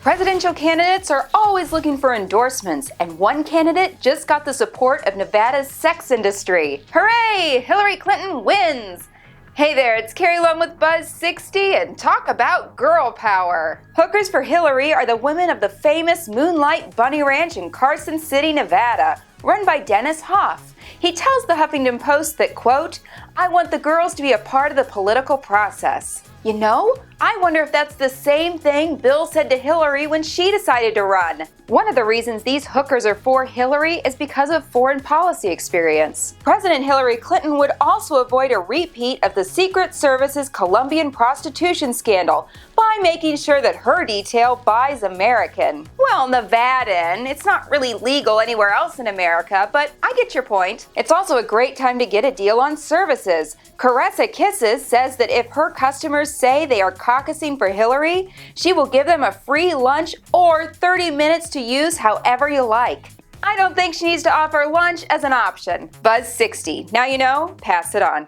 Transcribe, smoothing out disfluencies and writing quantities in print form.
Presidential candidates are always looking for endorsements, and one candidate just got the support of Nevada's sex industry. Hooray! Hillary Clinton wins! Hey there, it's Keri Lumm with Buzz 60 and talk about girl power. Hookers for Hillary are the women of the famous Moonlight Bunny Ranch in Carson City, Nevada, run by Dennis Hoff. He tells the Huffington Post that, quote, "I want the girls to be a part of the political process." You know, I wonder if that's the same thing Bill said to Hillary when she decided to run. One of the reasons these hookers are for Hillary is because of foreign policy experience. President Hillary Clinton would also avoid a repeat of the Secret Service's Colombian prostitution scandal by making sure that her detail buys American. Well, Nevadan, it's not really legal anywhere else in America, but I get your point. It's also a great time to get a deal on services. Caressa Kisses says that if her customers say they are caucusing for Hillary, she will give them a free lunch or 30 minutes to use however you like. I don't think she needs to offer lunch as an option. Buzz 60. Now you know, pass it on.